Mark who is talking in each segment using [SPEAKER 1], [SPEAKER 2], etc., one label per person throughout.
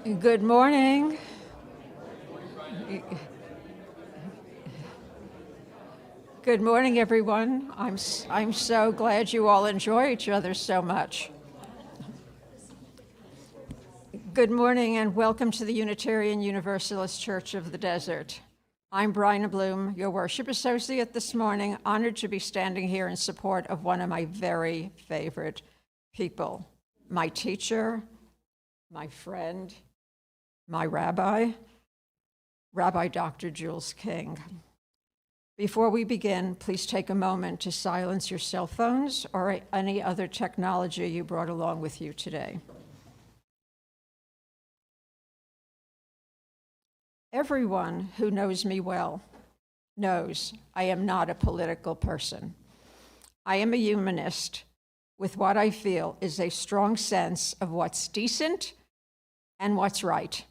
[SPEAKER 1] Good morning. Good morning, everyone. I'm so glad you all enjoy each other so much. Good morning and welcome to the Unitarian Universalist Church of the Desert. I'm Bryna Blum, your worship associate this morning, honored to be standing here in support of one of my very favorite people, my teacher, my friend, my rabbi, Rabbi Dr. Jules King. Before we begin, please take a moment to silence your cell phones or any other technology you brought along with you today. Everyone who knows me well knows I am not a political person. I am a humanist with what I feel is a strong sense of what's decent and what's right.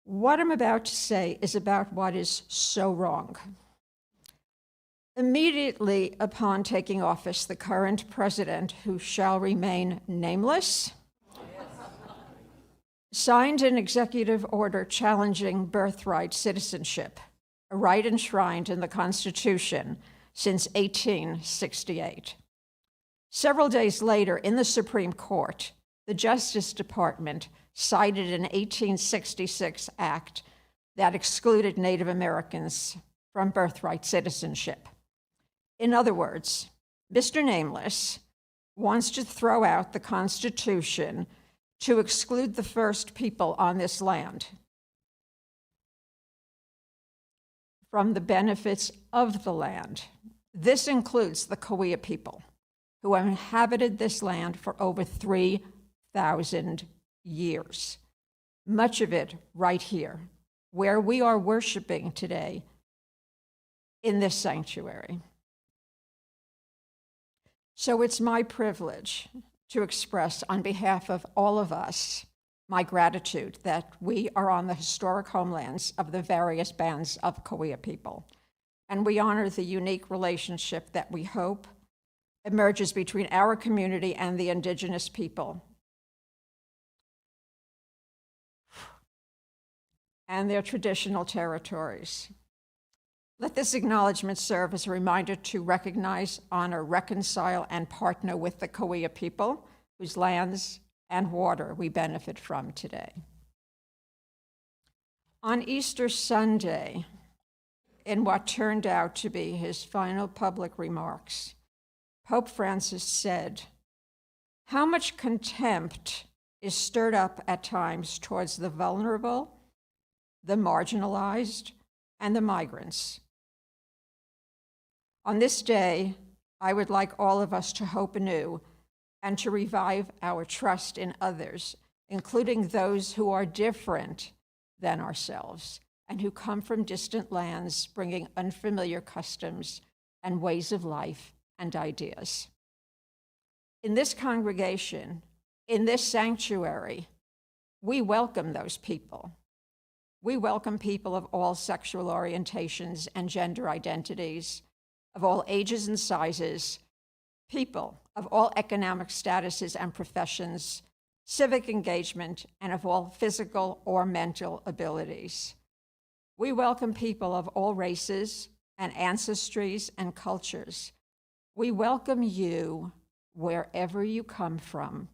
[SPEAKER 1] What I'm about to say is about what is so wrong. Immediately upon taking office, the current president, who shall remain nameless, signed an executive order challenging birthright citizenship, a right enshrined in the Constitution since 1868. Several days later, in the Supreme Court, the Justice Department cited an 1866 act that excluded Native Americans from birthright citizenship. In other words, Mr. Nameless wants to throw out the Constitution to exclude the first people on this land from the benefits of the land. This includes the Cahuilla people, who have inhabited this land for over 3,000 years, much of it right here, where we are worshiping today in this sanctuary. So it's my privilege to express on behalf of all of us my gratitude that we are on the historic homelands of the various bands of Cahuilla people, and we honor the unique relationship that we hope emerges between our community and the indigenous people and their traditional territories. Let this acknowledgement serve as a reminder to recognize, honor, reconcile, and partner with the Cahuilla people, whose lands and water we benefit from today. On Easter Sunday, in what turned out to be his final public remarks, Pope Francis said, "How much contempt is stirred up at times towards the vulnerable, the marginalized, and the migrants. On this day, I would like all of us to hope anew and to revive our trust in others, including those who are different than ourselves and who come from distant lands, bringing unfamiliar customs and ways of life and ideas. In this congregation, in this sanctuary, we welcome those people. We welcome people of all sexual orientations and gender identities, of all ages and sizes, people of all economic statuses and professions, civic engagement, and of all physical or mental abilities. We welcome people of all races and ancestries and cultures. We welcome you wherever you come from,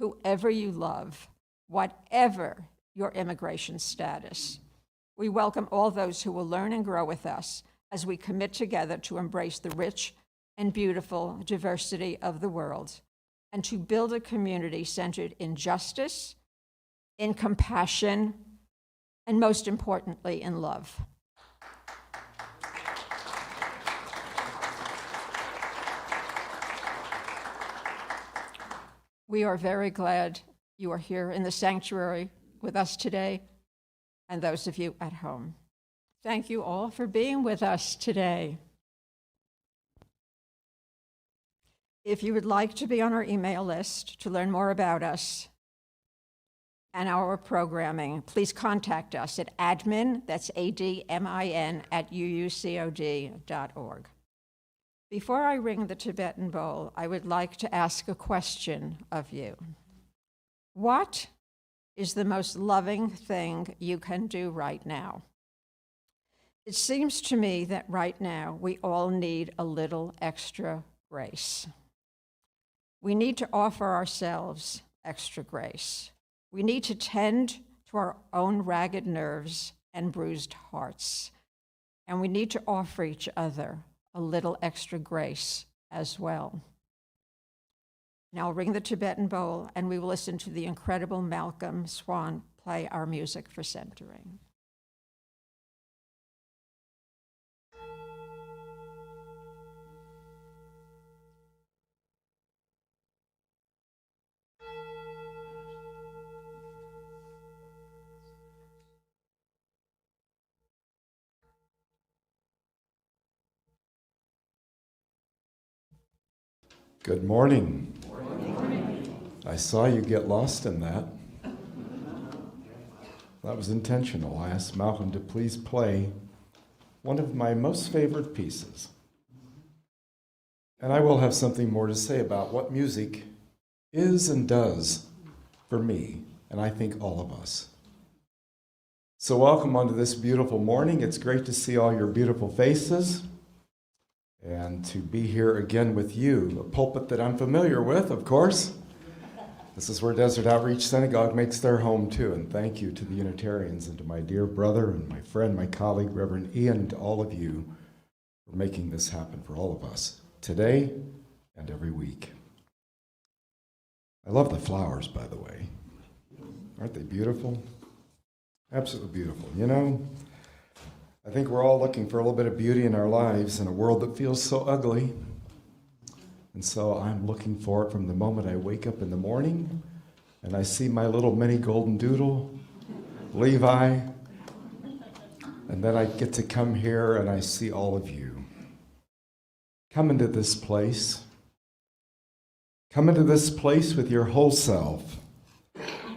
[SPEAKER 1] whoever you love, whatever your immigration status. We welcome all those who will learn and grow with us as we commit together to embrace the rich and beautiful diversity of the world and to build a community centered in justice, in compassion, and most importantly, in love. We are very glad you are here in the sanctuary with us today, and those of you at home. Thank you all for being with us today. If you would like to be on our email list to learn more about us and our programming, please contact us at admin, that's admin, @uucod.org. Before I ring the Tibetan bowl, I would like to ask a question of you. What is the most loving thing you can do right now. It seems to me that right now we all need a little extra grace. We need to offer ourselves extra grace. We need to tend to our own ragged nerves and bruised hearts. And we need to offer each other a little extra grace as well. Now I'll ring the Tibetan bowl, and we will listen to the incredible Malcolm Swan play our music for centering.
[SPEAKER 2] Good morning. I saw you get lost in that. That was intentional. I asked Malcolm to please play one of my most favorite pieces. And I will have something more to say about what music is and does for me, and I think all of us. So welcome onto this beautiful morning. It's great to see all your beautiful faces and to be here again with you, a pulpit that I'm familiar with, of course. This is where Desert Outreach Synagogue makes their home too, and thank you to the Unitarians and to my dear brother and my friend, my colleague, Reverend Ian, and to all of you for making this happen for all of us today and every week. I love the flowers, by the way. Aren't they beautiful? Absolutely beautiful. You know, I think we're all looking for a little bit of beauty in our lives in a world that feels so ugly. And so I'm looking for it from the moment I wake up in the morning and I see my little mini golden doodle, Levi, and then I get to come here and I see all of you. Come into this place. Come into this place with your whole self,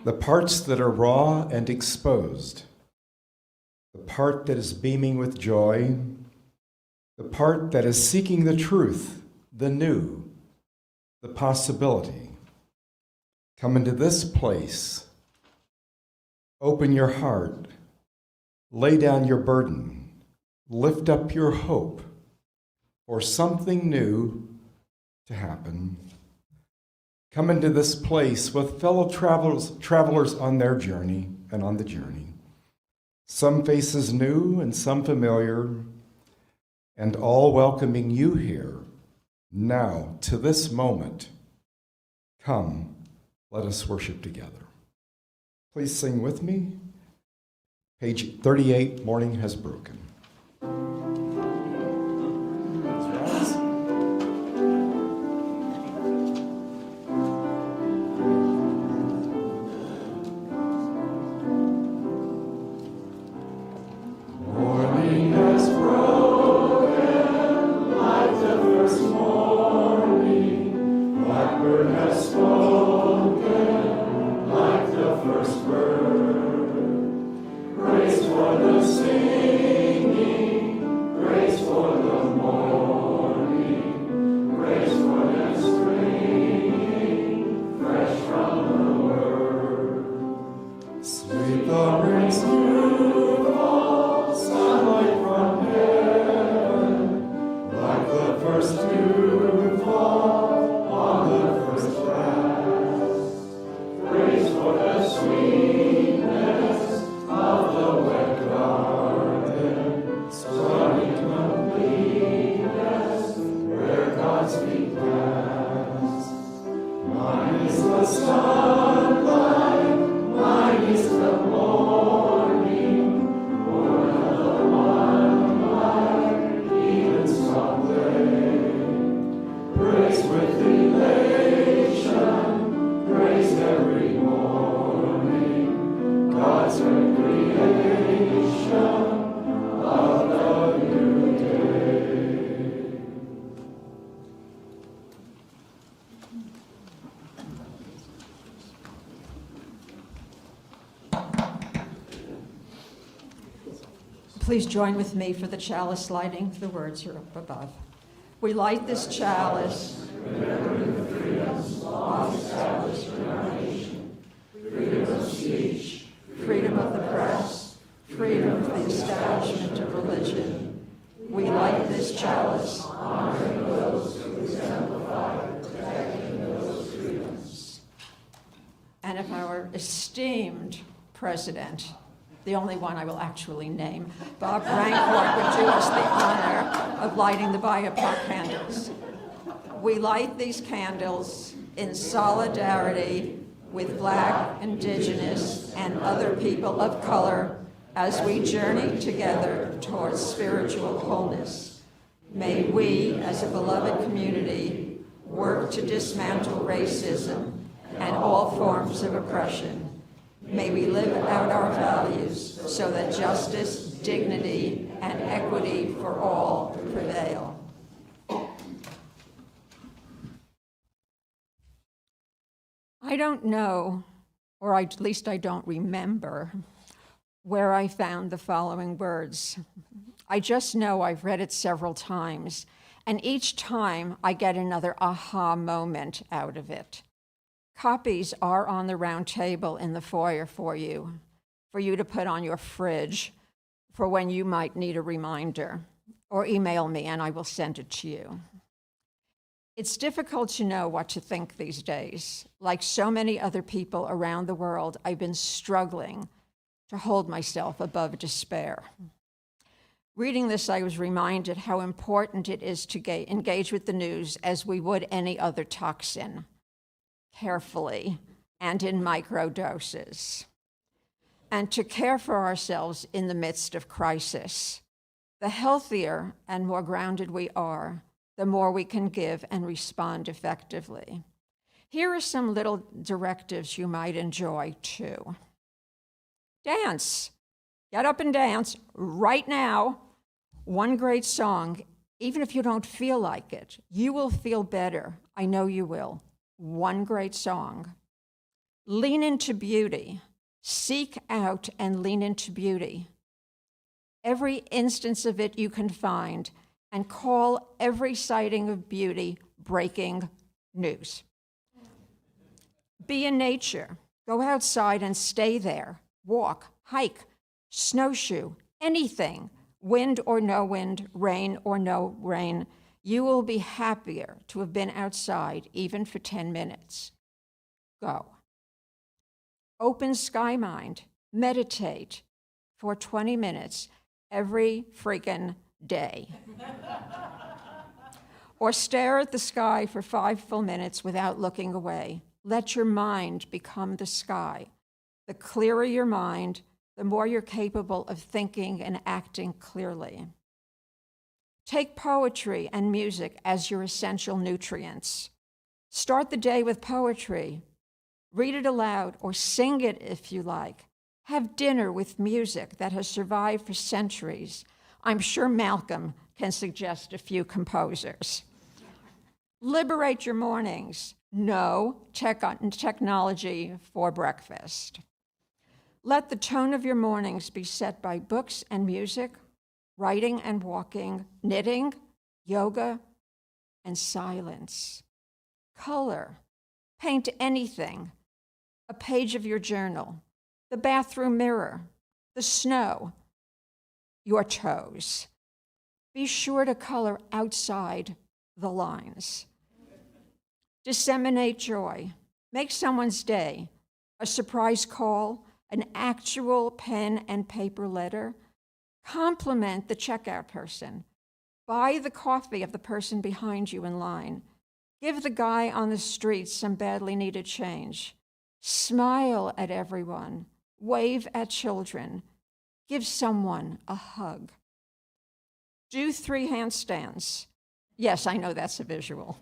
[SPEAKER 2] the parts that are raw and exposed, the part that is beaming with joy, the part that is seeking the truth, the new, the possibility. Come into this place. Open your heart. Lay down your burden. Lift up your hope for something new to happen. Come into this place with fellow travelers on their journey and on the journey. Some faces new and some familiar, and all welcoming you here, now, to this moment. Come, let us worship together. Please sing with me. Page 38, Morning Has Broken.
[SPEAKER 1] Please join with me for the chalice lighting. The words are up above. We light this chalice, remembering the freedoms long established in our nation, freedom of speech, and of our esteemed president, the only one I will actually name, Bob Rancourt, would do us the honor of lighting the Biopark candles. We light these candles in solidarity with Black, Indigenous, and other people of color as we journey together towards spiritual wholeness. May we, as a beloved community, work to dismantle racism and all forms of oppression. May we live out our values so that justice, dignity, and equity for all prevail. I don't know, or at least I don't remember, where I found the following words. I just know I've read it several times, and each time I get another aha moment out of it. Copies are on the round table in the foyer for you to put on your fridge for when you might need a reminder, or email me and I will send it to you. It's difficult to know what to think these days. Like so many other people around the world, I've been struggling to hold myself above despair. Reading this, I was reminded how important it is to engage with the news as we would any other toxin, carefully and in microdoses, and to care for ourselves in the midst of crisis. The healthier and more grounded we are, the more we can give and respond effectively. Here are some little directives you might enjoy too. Dance. Get up and dance right now. One great song, even if you don't feel like it, you will feel better. I know you will. One great song. Lean into beauty. Seek out and lean into beauty. Every instance of it you can find, and call every sighting of beauty breaking news. Be in nature. Go outside and stay there. Walk, hike, snowshoe, anything, wind or no wind, rain or no rain. You will be happier to have been outside, even for 10 minutes. Go. Open sky mind. Meditate for 20 minutes every freaking day. Or stare at the sky for 5 full minutes without looking away. Let your mind become the sky. The clearer your mind, the more you're capable of thinking and acting clearly. Take poetry and music as your essential nutrients. Start the day with poetry. Read it aloud or sing it if you like. Have dinner with music that has survived for centuries. I'm sure Malcolm can suggest a few composers. Liberate your mornings. No technology for breakfast. Let the tone of your mornings be set by books and music, writing and walking, knitting, yoga, and silence. Color. Paint anything. A page of your journal, the bathroom mirror, the snow, your toes. Be sure to color outside the lines. Disseminate joy. Make someone's day. A surprise call, an actual pen and paper letter. Compliment the checkout person. Buy the coffee of the person behind you in line. Give the guy on the street some badly needed change. Smile at everyone. Wave at children. Give someone a hug. Do 3 handstands. Yes, I know that's a visual.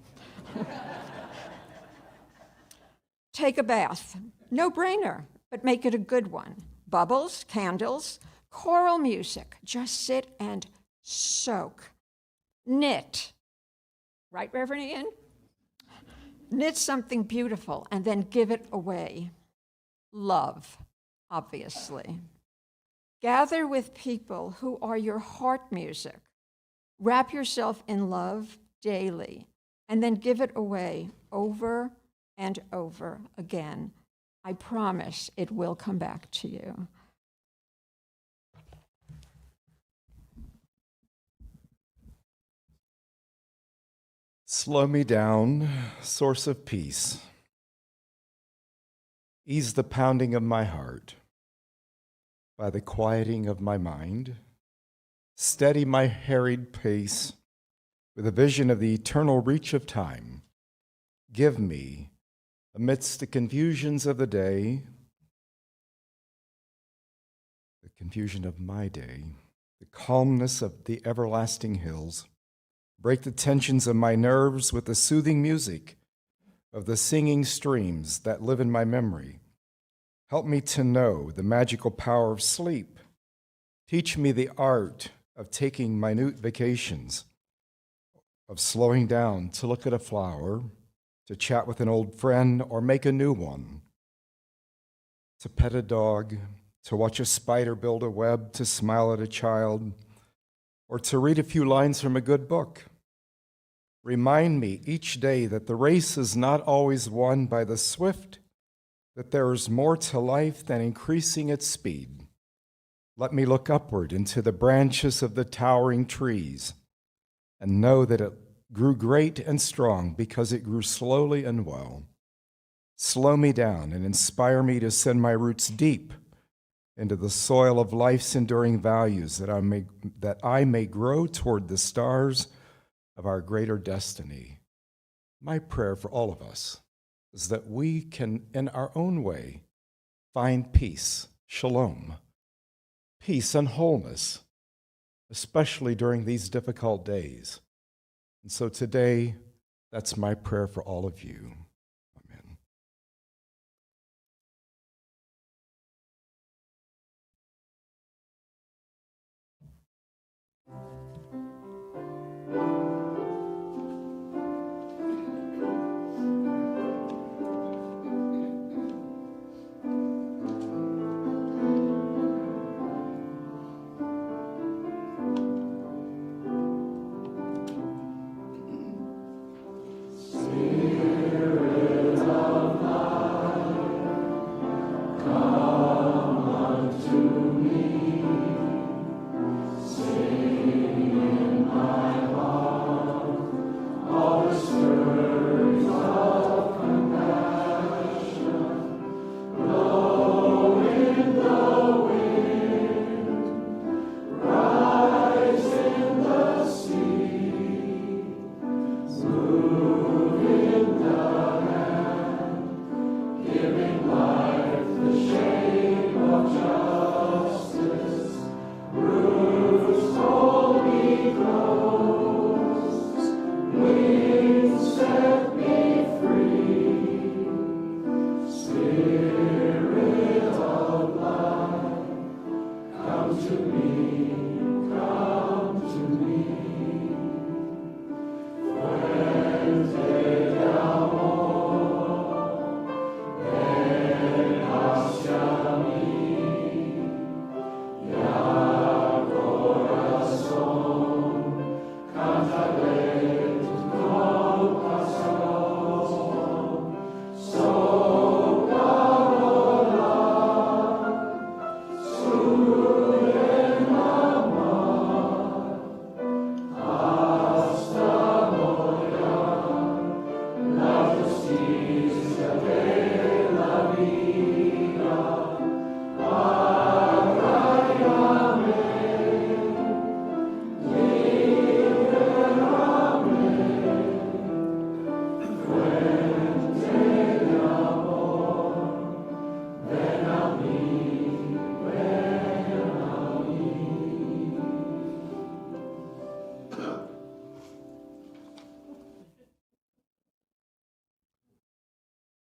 [SPEAKER 1] Take a bath. No brainer, but make it a good one. Bubbles, candles, choral music. Just sit and soak. Knit. Right, Reverend Ian? Knit something beautiful and then give it away. Love, obviously. Gather with people who are your heart music. Wrap yourself in love daily and then give it away over and over again. I promise it will come back to you.
[SPEAKER 2] Slow me down, source of peace. Ease the pounding of my heart by the quieting of my mind. Steady my harried pace with a vision of the eternal reach of time. Give me, amidst the confusions of the day, the confusion of my day, the calmness of the everlasting hills. Break the tensions of my nerves with the soothing music of the singing streams that live in my memory. Help me to know the magical power of sleep. Teach me the art of taking minute vacations, of slowing down to look at a flower, to chat with an old friend or make a new one, to pet a dog, to watch a spider build a web, to smile at a child, or to read a few lines from a good book. Remind me each day that the race is not always won by the swift, that there is more to life than increasing its speed. Let me look upward into the branches of the towering trees and know that it grew great and strong because it grew slowly and well. Slow me down and inspire me to send my roots deep into the soil of life's enduring values, that I may grow toward the stars of our greater destiny. My prayer for all of us is that we can, in our own way, find peace, shalom, peace and wholeness, especially during these difficult days. And so today, that's my prayer for all of you. Amen.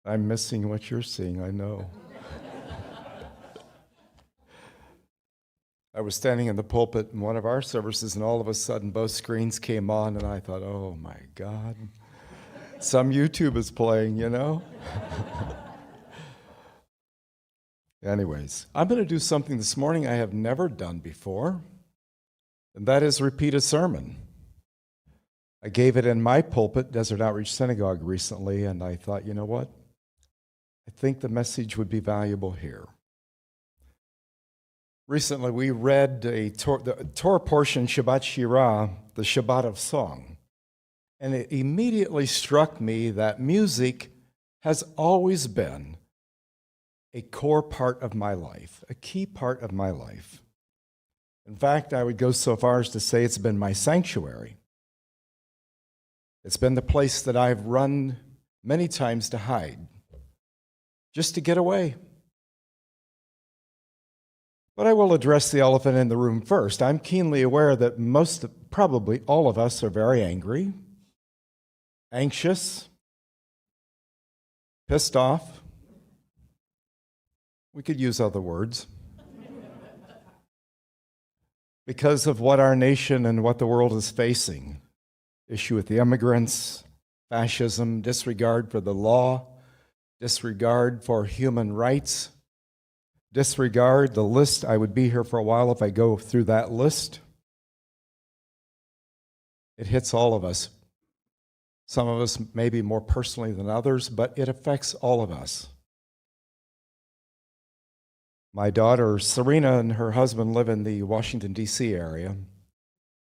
[SPEAKER 2] I'm missing what you're seeing, I know. I was standing in the pulpit in one of our services, and all of a sudden both screens came on, and I thought, oh my God, some YouTube is playing, you know? Anyways, I'm going to do something this morning I have never done before, and that is repeat a sermon. I gave it in my pulpit, Desert Outreach Synagogue, recently, and I thought, you know what? I think the message would be valuable here. Recently, we read the Torah portion, Shabbat Shirah, the Shabbat of Song, and it immediately struck me that music has always been a core part of my life, a key part of my life. In fact, I would go so far as to say it's been my sanctuary. It's been the place that I've run many times to hide, just to get away. But I will address the elephant in the room first. I'm keenly aware that probably all of us are very angry, anxious, pissed off. We could use other words. Because of what our nation and what the world is facing. Issue with the immigrants, fascism, disregard for the law, disregard for human rights, disregard the list. I would be here for a while if I go through that list. It hits all of us. Some of us maybe more personally than others, but it affects all of us. My daughter, Serena, and her husband live in the Washington, D.C. area.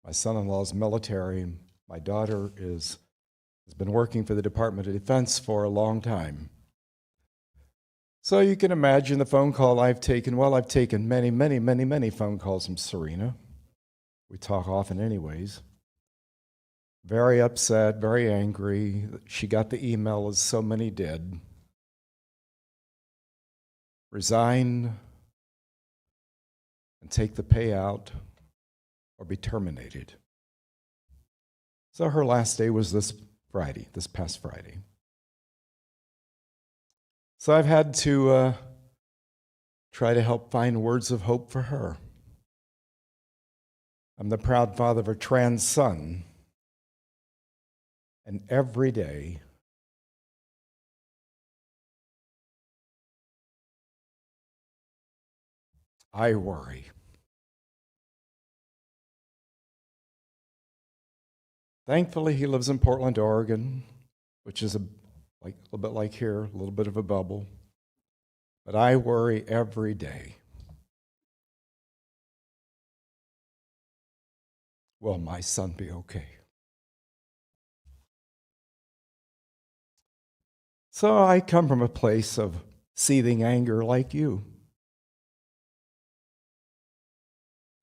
[SPEAKER 2] My son-in-law is military. My daughter has been working for the Department of Defense for a long time. So you can imagine the phone call I've taken. Well, I've taken many, many, many, many phone calls from Serena. We talk often anyways. Very upset, very angry. She got the email, as so many did. Resign and take the payout or be terminated. So her last day was this past Friday. So I've had to try to help find words of hope for her. I'm the proud father of a trans son, and every day I worry. Thankfully, he lives in Portland, Oregon, which is a little bit like here, a little bit of a bubble. But I worry every day. Will my son be okay? So I come from a place of seething anger like you.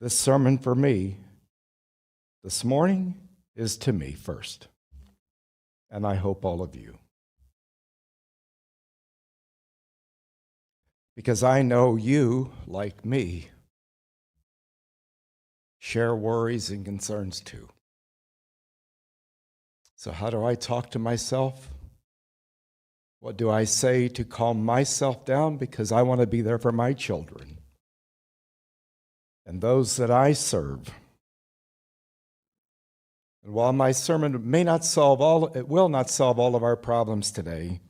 [SPEAKER 2] This sermon for me this morning is to me first, and I hope all of you. Because I know you, like me, share worries and concerns too. So how do I talk to myself? What do I say to calm myself down? Because I want to be there for my children and those that I serve. And while my sermon it will not solve all of our problems today,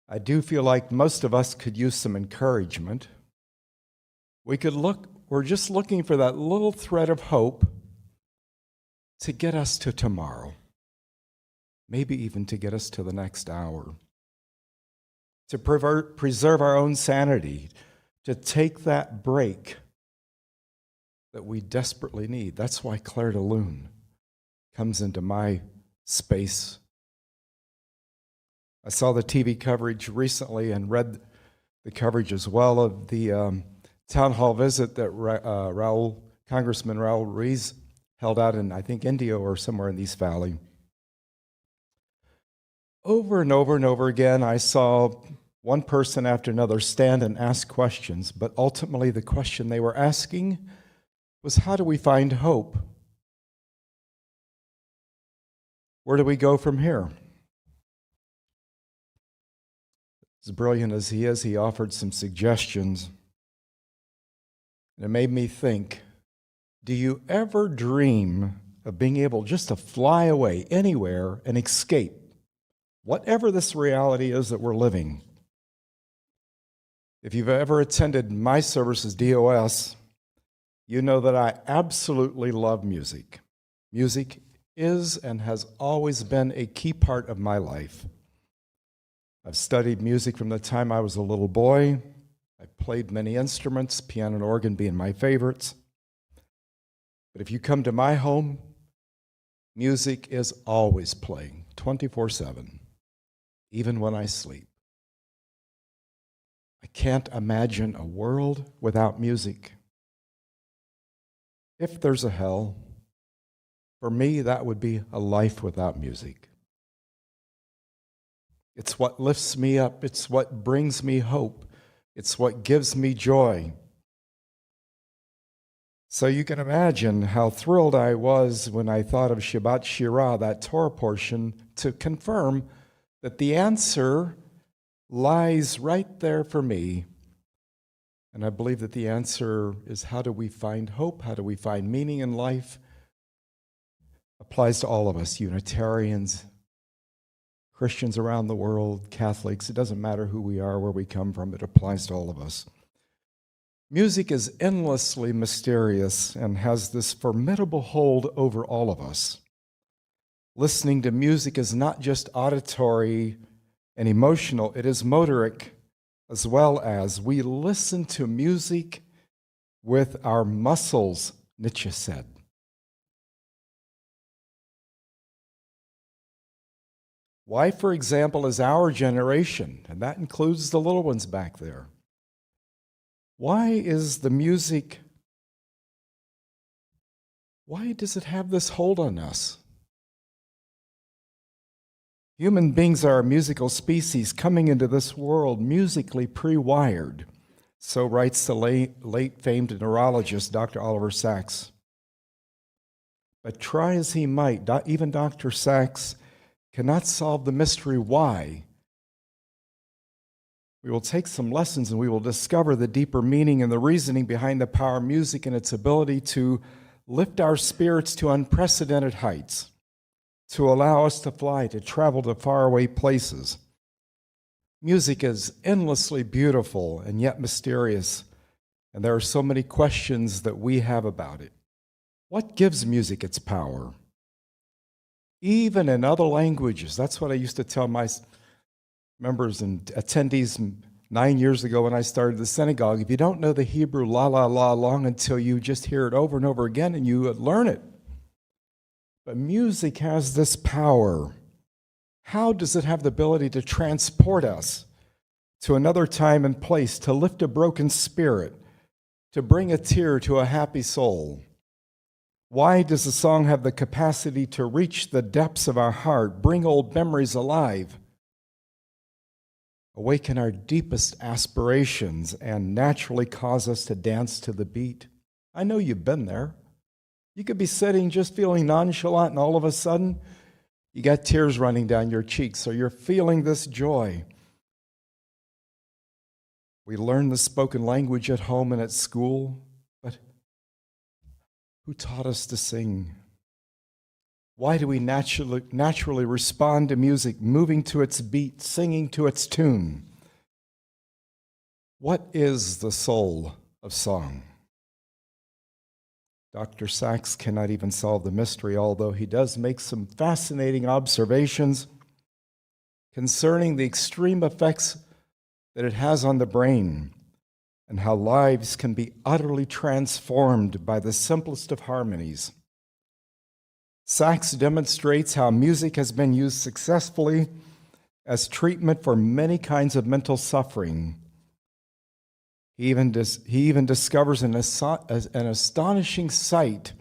[SPEAKER 2] I do feel like most of us could use some encouragement. We're just looking for that little thread of hope to get us to tomorrow, maybe even to get us to the next hour, to preserve our own sanity, to take that break that we desperately need. That's why Claire de Lune comes into my space. I saw the TV coverage recently and read the coverage as well of the town hall visit that Congressman Raul Ruiz held out in, I think, India or somewhere in the East Valley. Over and over and over again, I saw one person after another stand and ask questions, but ultimately the question they were asking was, how do we find hope? Where do we go from here? As brilliant as he is, he offered some suggestions. And it made me think, do you ever dream of being able just to fly away anywhere and escape whatever this reality is that we're living? If you've ever attended my services, DOS, you know that I absolutely love music. Music is and has always been a key part of my life. I've studied music from the time I was a little boy. I've played many instruments, piano and organ being my favorites. But if you come to my home, music is always playing, 24/7, even when I sleep. I can't imagine a world without music. If there's a hell, for me, that would be a life without music. It's what lifts me up. It's what brings me hope. It's what gives me joy. So you can imagine how thrilled I was when I thought of Shabbat Shirah, that Torah portion, to confirm that the answer lies right there for me. And I believe that the answer is, how do we find hope? How do we find meaning in life? Applies to all of us, Unitarians, Christians around the world, Catholics. It doesn't matter who we are, where we come from. It applies to all of us. Music is endlessly mysterious and has this formidable hold over all of us. Listening to music is not just auditory and emotional, it is motoric as well. As we listen to music with our muscles, Nietzsche said. Why, for example, is our generation, and that includes the little ones back there, why is the music, why does it have this hold on us? Human beings are a musical species coming into this world musically pre-wired. So writes the late famed neurologist, Dr. Oliver Sacks. But try as he might, even Dr. Sacks cannot solve the mystery why. We will take some lessons and we will discover the deeper meaning and the reasoning behind the power of music and its ability to lift our spirits to unprecedented heights, to allow us to fly, to travel to faraway places. Music is endlessly beautiful and yet mysterious, and there are so many questions that we have about it. What gives music its power? Even in other languages, that's what I used to tell my members and attendees 9 years ago when I started the synagogue. If you don't know the Hebrew la la la long until you just hear it over and over again and you learn it. But music has this power. How does it have the ability to transport us to another time and place, to lift a broken spirit, to bring a tear to a happy soul? Why does a song have the capacity to reach the depths of our heart, bring old memories alive, awaken our deepest aspirations, and naturally cause us to dance to the beat? I know you've been there. You could be sitting just feeling nonchalant, and all of a sudden, you got tears running down your cheeks, so you're feeling this joy. We learn the spoken language at home and at school, but who taught us to sing? Why do we naturally respond to music, moving to its beat, singing to its tune? What is the soul of song? Dr. Sacks cannot even solve the mystery, although he does make some fascinating observations concerning the extreme effects that it has on the brain and how lives can be utterly transformed by the simplest of harmonies. Sacks demonstrates how music has been used successfully as treatment for many kinds of mental suffering. He even discovers an astonishing sight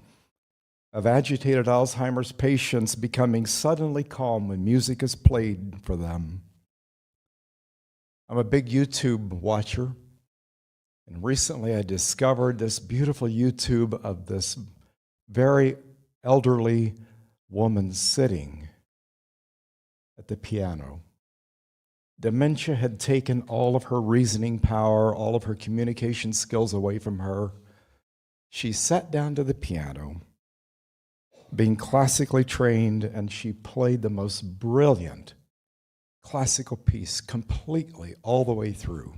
[SPEAKER 2] of agitated Alzheimer's patients becoming suddenly calm when music is played for them. I'm a big YouTube watcher, and recently I discovered this beautiful YouTube of this very elderly woman sitting at the piano. Dementia had taken all of her reasoning power, all of her communication skills away from her. She sat down to the piano, being classically trained, and she played the most brilliant classical piece completely all the way through.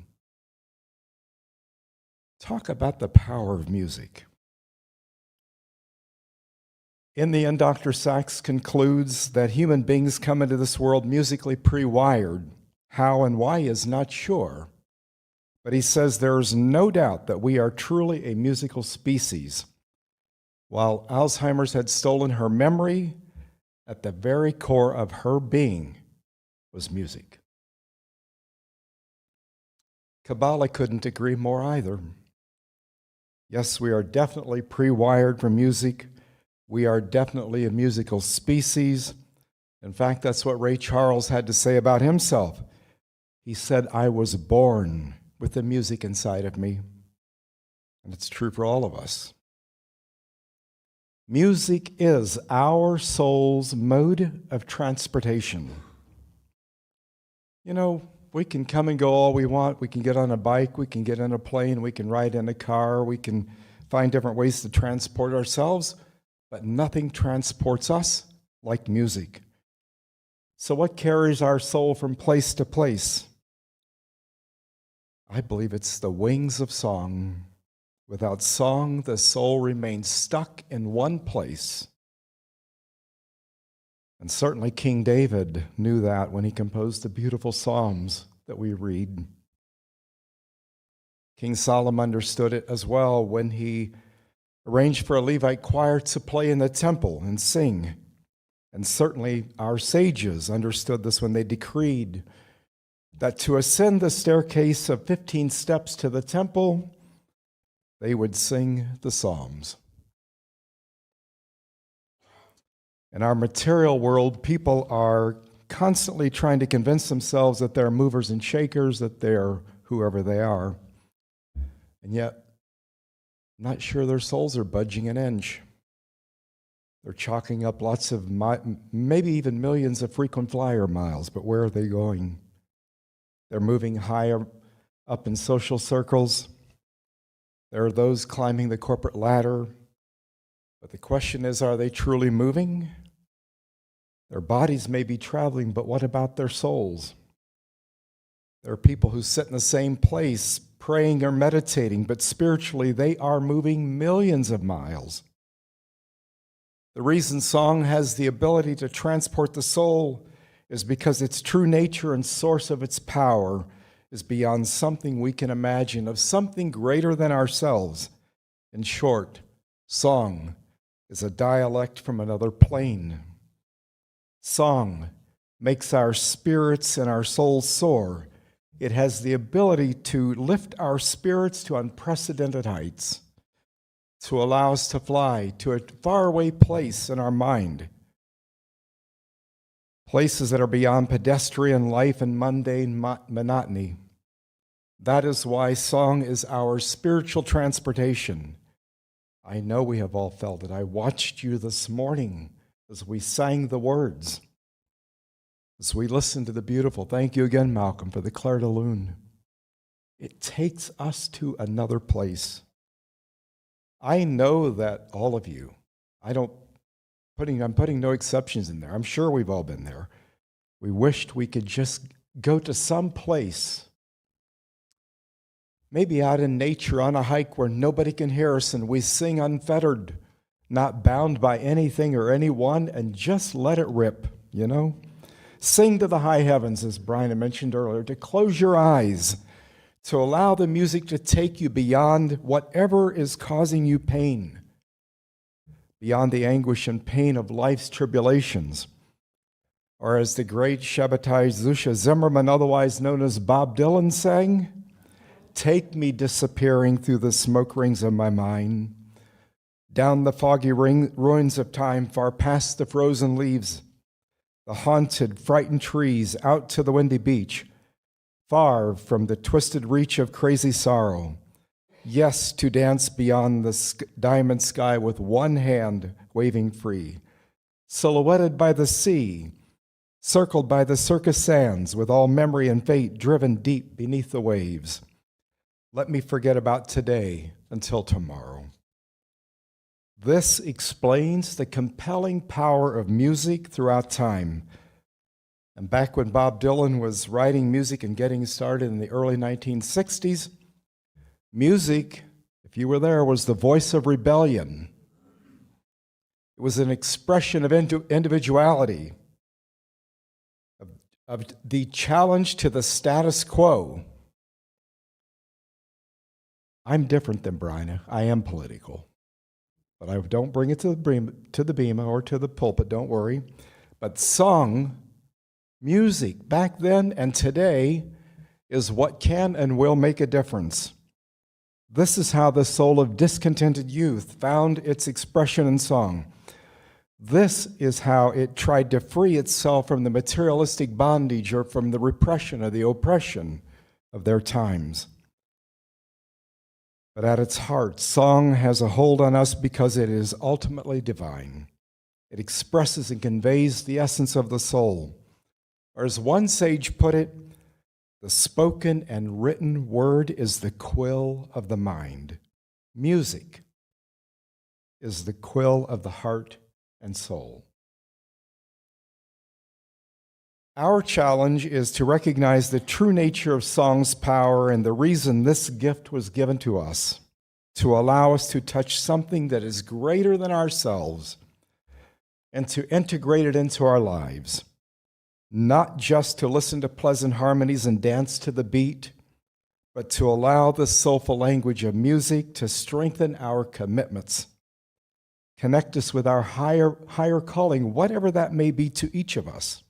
[SPEAKER 2] Talk about the power of music. In the end, Dr. Sacks concludes that human beings come into this world musically pre-wired. How and why is not sure, but he says there is no doubt that we are truly a musical species. While Alzheimer's had stolen her memory, at the very core of her being was music. Kabbalah couldn't agree more either. Yes, we are definitely pre-wired for music. We are definitely a musical species. In fact, that's what Ray Charles had to say about himself. He said, I was born with the music inside of me. And it's true for all of us. Music is our soul's mode of transportation. You know, we can come and go all we want. We can get on a bike, we can get in a plane, we can ride in a car, we can find different ways to transport ourselves, but nothing transports us like music. So what carries our soul from place to place? I believe it's the wings of song. Without song, the soul remains stuck in one place. And certainly King David knew that when he composed the beautiful Psalms that we read. King Solomon understood it as well when he arranged for a Levite choir to play in the temple and sing. And certainly our sages understood this when they decreed that to ascend the staircase of 15 steps to the temple, they would sing the Psalms. In our material world, people are constantly trying to convince themselves that they're movers and shakers, that they're whoever they are. And yet, I'm not sure their souls are budging an inch. They're chalking up lots of, maybe even millions of frequent flyer miles, but where are they going? They're moving higher up in social circles. There are those climbing the corporate ladder. But the question is, are they truly moving? Their bodies may be traveling, but what about their souls? There are people who sit in the same place, praying or meditating, but spiritually they are moving millions of miles. The reason song has the ability to transport the soul is because its true nature and source of its power is beyond something we can imagine, of something greater than ourselves. In short, song is a dialect from another plane. Song makes our spirits and our souls soar. It has the ability to lift our spirits to unprecedented heights, to allow us to fly to a faraway place in our mind, places that are beyond pedestrian life and mundane monotony. That is why song is our spiritual transportation. I know we have all felt it. I watched you this morning as we sang the words, as we listened to the beautiful. Thank you again, Malcolm, for the Clair de Lune. It takes us to another place. I know that all of you, I'm putting no exceptions in there. I'm sure we've all been there. We wished we could just go to some place, maybe out in nature on a hike where nobody can hear us and we sing unfettered, not bound by anything or anyone, and just let it rip, you know? Sing to the high heavens, as Bryna mentioned earlier, to close your eyes, to allow the music to take you beyond whatever is causing you pain, beyond the anguish and pain of life's tribulations. Or as the great Shabbatai Zusha Zimmerman, otherwise known as Bob Dylan, sang, take me disappearing through the smoke rings of my mind, down the foggy ruins of time, far past the frozen leaves, the haunted, frightened trees, out to the windy beach, far from the twisted reach of crazy sorrow. Yes, to dance beyond the diamond sky with one hand waving free, silhouetted by the sea, circled by the circus sands, with all memory and fate driven deep beneath the waves. Let me forget about today until tomorrow. This explains the compelling power of music throughout time. And back when Bob Dylan was writing music and getting started in the early 1960s, music, if you were there, was the voice of rebellion. It was an expression of individuality, of the challenge to the status quo. I'm different than Bryna. I am political. But I don't bring it to the bema or to the pulpit, don't worry. But song, music, back then and today, is what can and will make a difference. This is how the soul of discontented youth found its expression in song. This is how it tried to free itself from the materialistic bondage or from the repression or the oppression of their times. But at its heart, song has a hold on us because it is ultimately divine. It expresses and conveys the essence of the soul. Or as one sage put it, the spoken and written word is the quill of the mind. Music is the quill of the heart and soul. Our challenge is to recognize the true nature of song's power and the reason this gift was given to us, to allow us to touch something that is greater than ourselves and to integrate it into our lives. Not just to listen to pleasant harmonies and dance to the beat, but to allow the soulful language of music to strengthen our commitments, connect us with our higher calling, whatever that may be to each of us,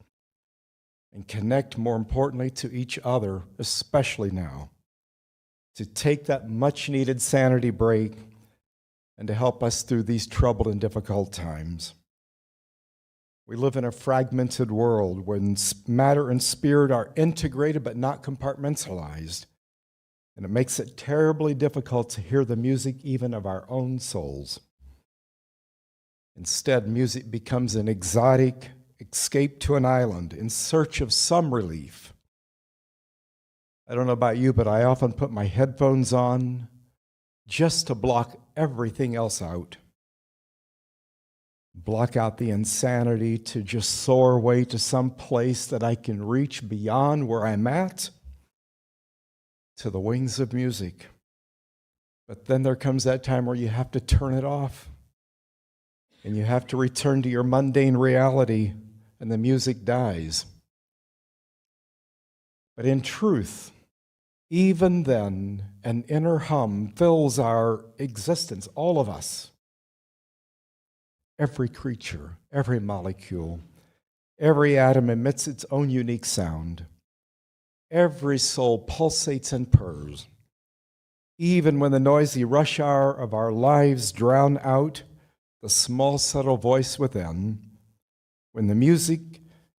[SPEAKER 2] and connect, more importantly, to each other, especially now, to take that much-needed sanity break and to help us through these troubled and difficult times. We live in a fragmented world when matter and spirit are integrated but not compartmentalized, and it makes it terribly difficult to hear the music even of our own souls. Instead, music becomes an exotic escape to an island in search of some relief. I don't know about you, but I often put my headphones on just to block everything else out. Block out the insanity, to just soar away to some place that I can reach beyond where I'm at, to the wings of music. But then there comes that time where you have to turn it off, and you have to return to your mundane reality, and the music dies. But in truth, even then, an inner hum fills our existence, all of us. Every creature, every molecule, every atom emits its own unique sound. Every soul pulsates and purrs. Even when the noisy rush hour of our lives drown out the small, subtle voice within, when the music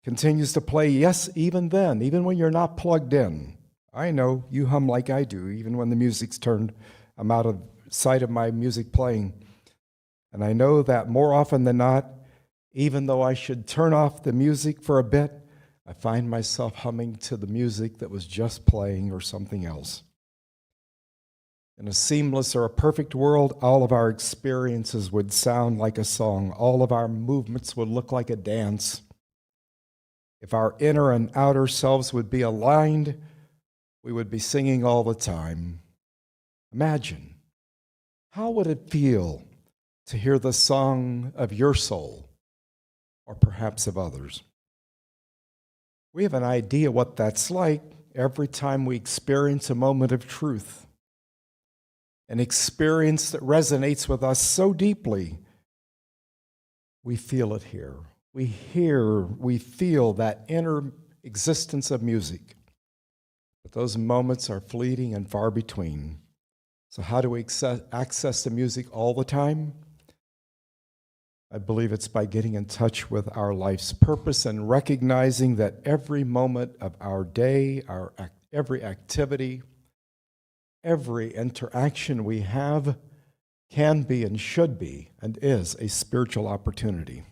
[SPEAKER 2] continues to play, yes, even then, even when you're not plugged in. I know you hum like I do, even when the music's turned, I'm out of sight of my music playing. And I know that more often than not, even though I should turn off the music for a bit, I find myself humming to the music that was just playing or something else. In a seamless or a perfect world, all of our experiences would sound like a song. All of our movements would look like a dance. If our inner and outer selves would be aligned, we would be singing all the time. Imagine, how would it feel to hear the song of your soul, or perhaps of others? We have an idea what that's like every time we experience a moment of truth, an experience that resonates with us so deeply. We feel it here. We feel that inner existence of music. But those moments are fleeting and far between. So how do we access the music all the time? I believe it's by getting in touch with our life's purpose and recognizing that every moment of our day, every activity, every interaction we have can be and should be and is a spiritual opportunity.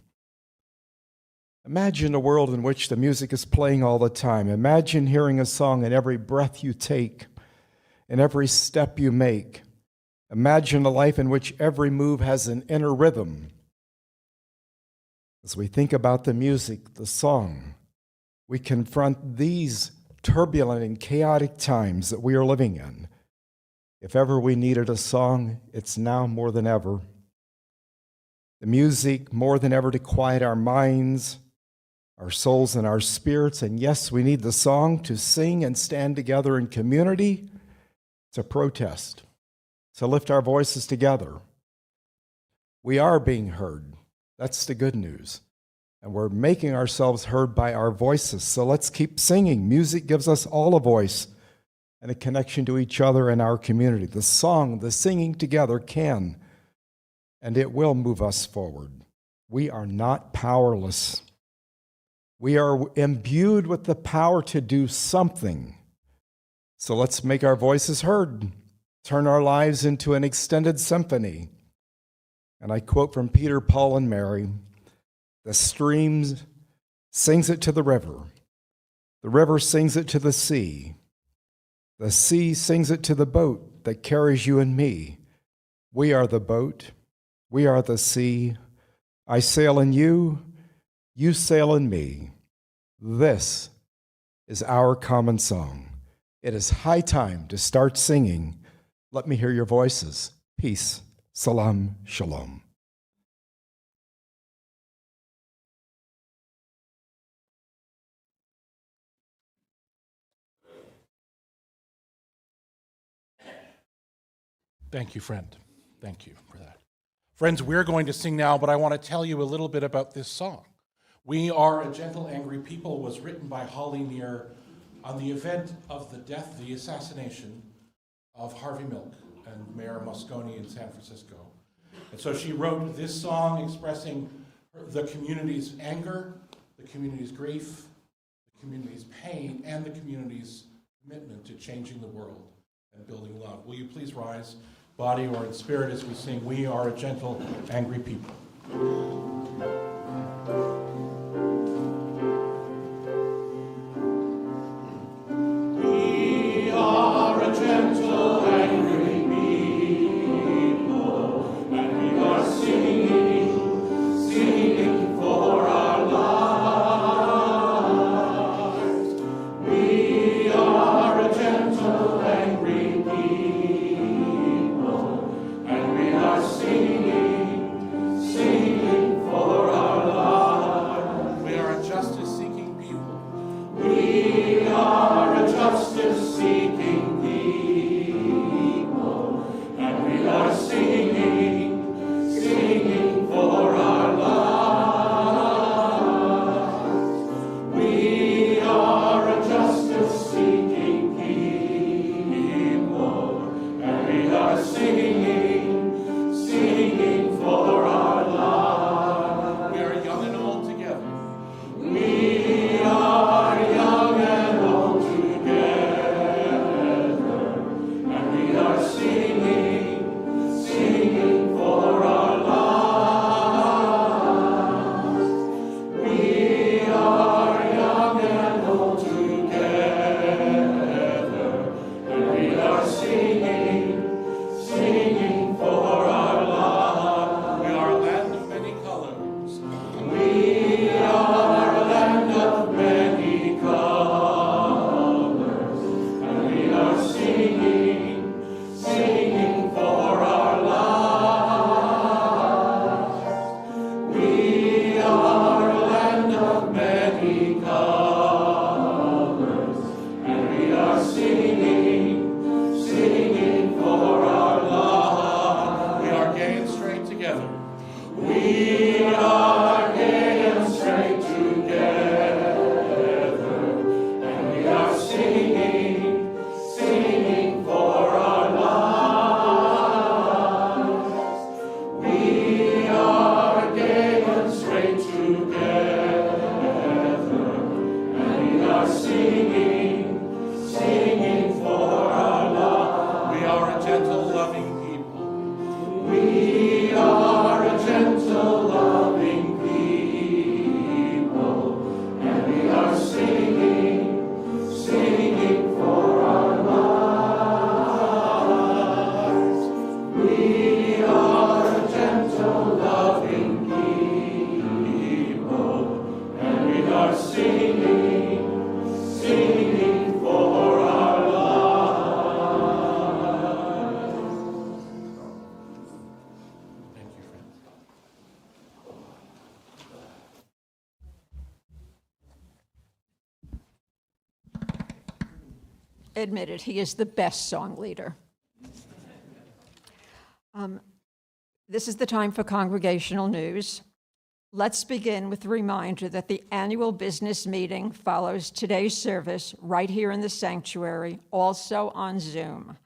[SPEAKER 2] Imagine a world in which the music is playing all the time. Imagine hearing a song in every breath you take, in every step you make. Imagine a life in which every move has an inner rhythm. As we think about the music, the song, we confront these turbulent and chaotic times that we are living in. If ever we needed a song, it's now more than ever. The music more than ever to quiet our minds, our souls, and our spirits. And yes, we need the song to sing and stand together in community, to protest, to lift our voices together. We are being heard. That's the good news. And we're making ourselves heard by our voices. So let's keep singing. Music gives us all a voice and a connection to each other and our community. The song, the singing together can, and it will move us forward. We are not powerless. We are imbued with the power to do something. So let's make our voices heard, turn our lives into an extended symphony. And I quote from Peter, Paul, and Mary, "The stream sings it to the river sings it to the sea sings it to the boat that carries you and me. We are the boat, we are the sea. I sail in you, you sail in me. This is our common song. It is high time to start singing. Let me hear your voices. Peace, salam, shalom."
[SPEAKER 3] Thank you, friend. Thank you for that. Friends, we're going to sing now, but I want to tell you a little bit about this song. "We Are a Gentle, Angry People" was written by Holly Near on the event of the assassination of Harvey Milk and Mayor Moscone in San Francisco. And so she wrote this song expressing the community's anger, the community's grief, the community's pain, and the community's commitment to changing the world and building love. Will you please rise, body or in spirit, as we sing "We Are a Gentle, Angry People"? We are a gentle, angry people, and we are singing for our lives. We are a gentle, angry people, and we are singing for our lives. We are a justice-seeking people. We are a justice-seeking people, and we are singing for our lives. We are a justice-seeking people, and we are singing for our lives. We are young and old together. We are young and old together, and we are singing for our lives. We are young and old together, and we are singing for our lives. We are a land of many colors. We are a land of many colors, and we are singing for our lives. We are a land of many colors, and we are singing for our lives. We are gay and straight together. We are gay and straight together, and we are singing for our lives. We are gay and straight together, and we are singing for our lives. We are a gentle, loving people. We are a gentle, loving people, and we are singing for our lives. We are a gentle, loving people, and we are singing for our lives. Thank you, friend.
[SPEAKER 1] Admitted, he is the best song leader. This is the time for congregational news. Let's begin with a reminder that the annual business meeting follows today's service right here in the sanctuary, also on Zoom.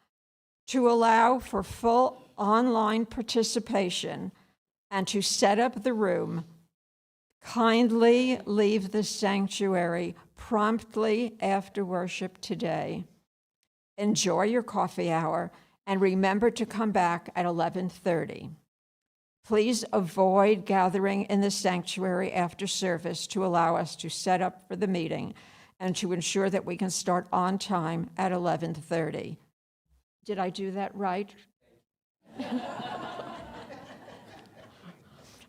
[SPEAKER 1] To allow for full online participation and to set up the room, kindly leave the sanctuary promptly after worship today. Enjoy your coffee hour and remember to come back at 11:30. Please avoid gathering in the sanctuary after service to allow us to set up for the meeting and to ensure that we can start on time at 11:30. Did I do that right?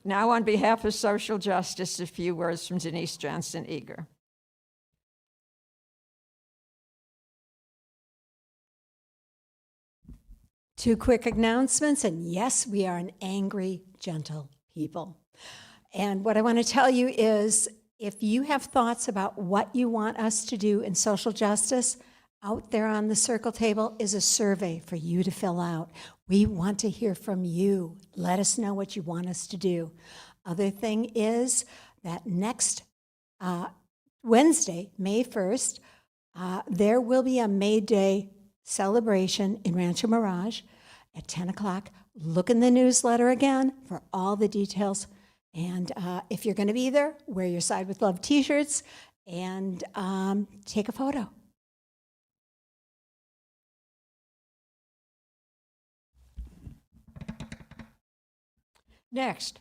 [SPEAKER 1] Now, on behalf of social justice, a few words from Denise Johnson-Eager.
[SPEAKER 4] Two quick announcements, and yes, we are an angry, gentle people. And what I want to tell you is, if you have thoughts about what you want us to do in social justice, out there on the circle table is a survey for you to fill out. We want to hear from you. Let us know what you want us to do. Other thing is that next Wednesday, May 1st, there will be a May Day celebration in Rancho Mirage at 10 o'clock. Look in the newsletter again for all the details. And if you're going to be there, wear your Side with Love t-shirts and take a photo.
[SPEAKER 1] Next,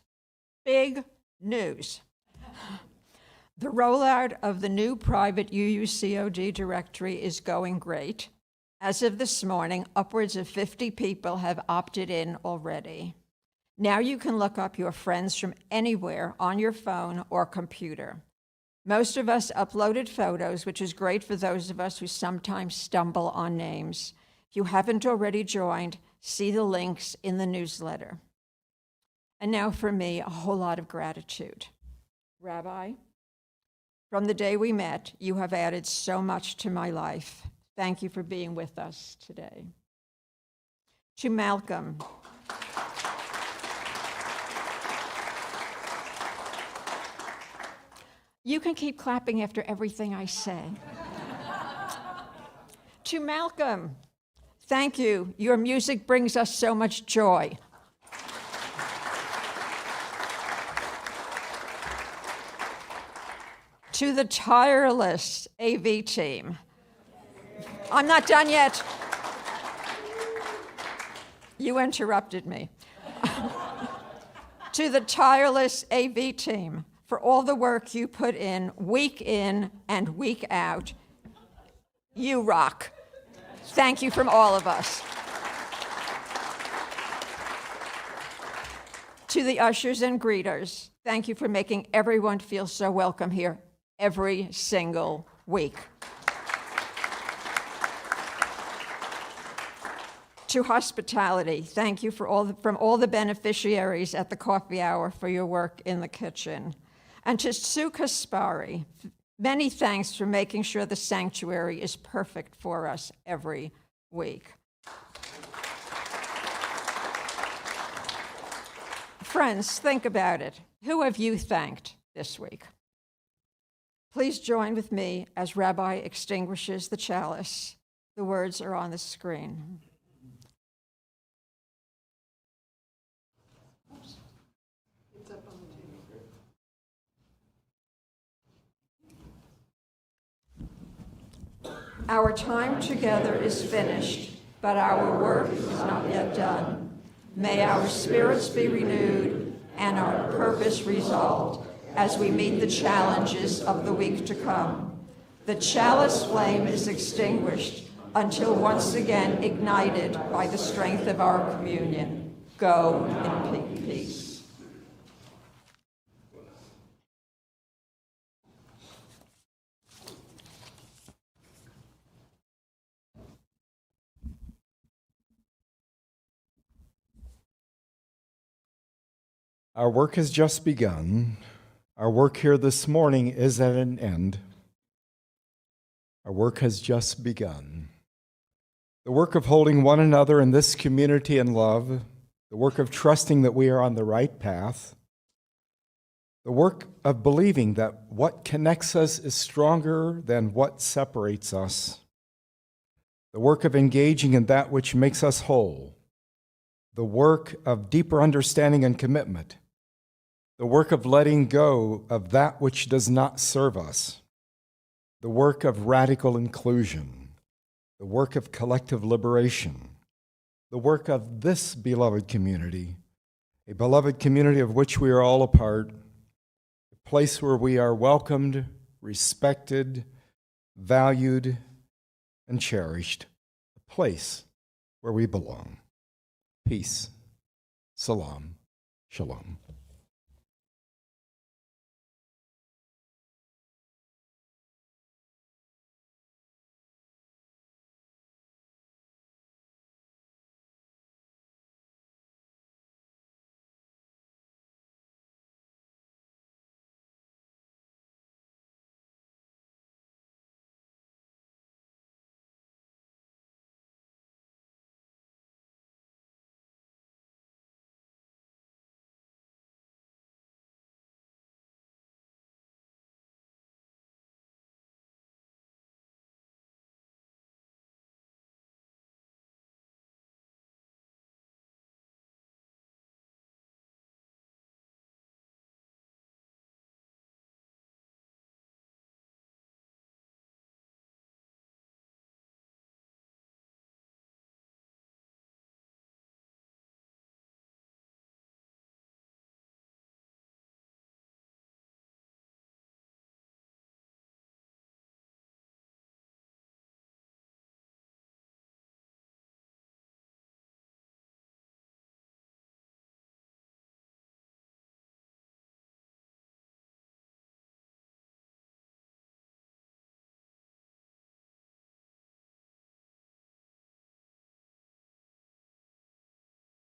[SPEAKER 1] big news. The rollout of the new private UUCOD directory is going great. As of this morning, upwards of 50 people have opted in already. Now you can look up your friends from anywhere on your phone or computer. Most of us uploaded photos, which is great for those of us who sometimes stumble on names. If you haven't already joined, see the links in the newsletter. And now for me, a whole lot of gratitude. Rabbi, from the day we met, you have added so much to my life. Thank you for being with us today. To Malcolm, you can keep clapping after everything I say. To Malcolm, thank you. Your music brings us so much joy. To the tireless AV team. I'm not done yet. You interrupted me. To the tireless AV team for all the work you put in and week out. You rock. Thank you from all of us. To the ushers and greeters, thank you for making everyone feel so welcome here every single week. To hospitality, thank you from all the beneficiaries at the coffee hour for your work in the kitchen. And to Sue Kaspari, many thanks for making sure the sanctuary is perfect for us every week. Friends, think about it. Who have you thanked this week? Please join with me as Rabbi extinguishes the chalice. The words are on the screen. Our time together is finished, but our work is not yet done. May our spirits be renewed and our purpose resolved as we meet the challenges of the week to come. The chalice flame is extinguished until once again ignited by the strength of our communion. Go in peace.
[SPEAKER 2] Our work has just begun. Our work here this morning is at an end. Our work has just begun. The work of holding one another in this community in love, the work of trusting that we are on the right path, The work of believing that what connects us is stronger than what separates us. The work of engaging in that which makes us whole. The work of deeper understanding and commitment. The work of letting go of that which does not serve us. The work of radical inclusion. The work of collective liberation. The work of this beloved community, a beloved community of which we are all a part, a place where we are welcomed, respected, valued, and cherished, a place where we belong. Peace. Salam. Shalom.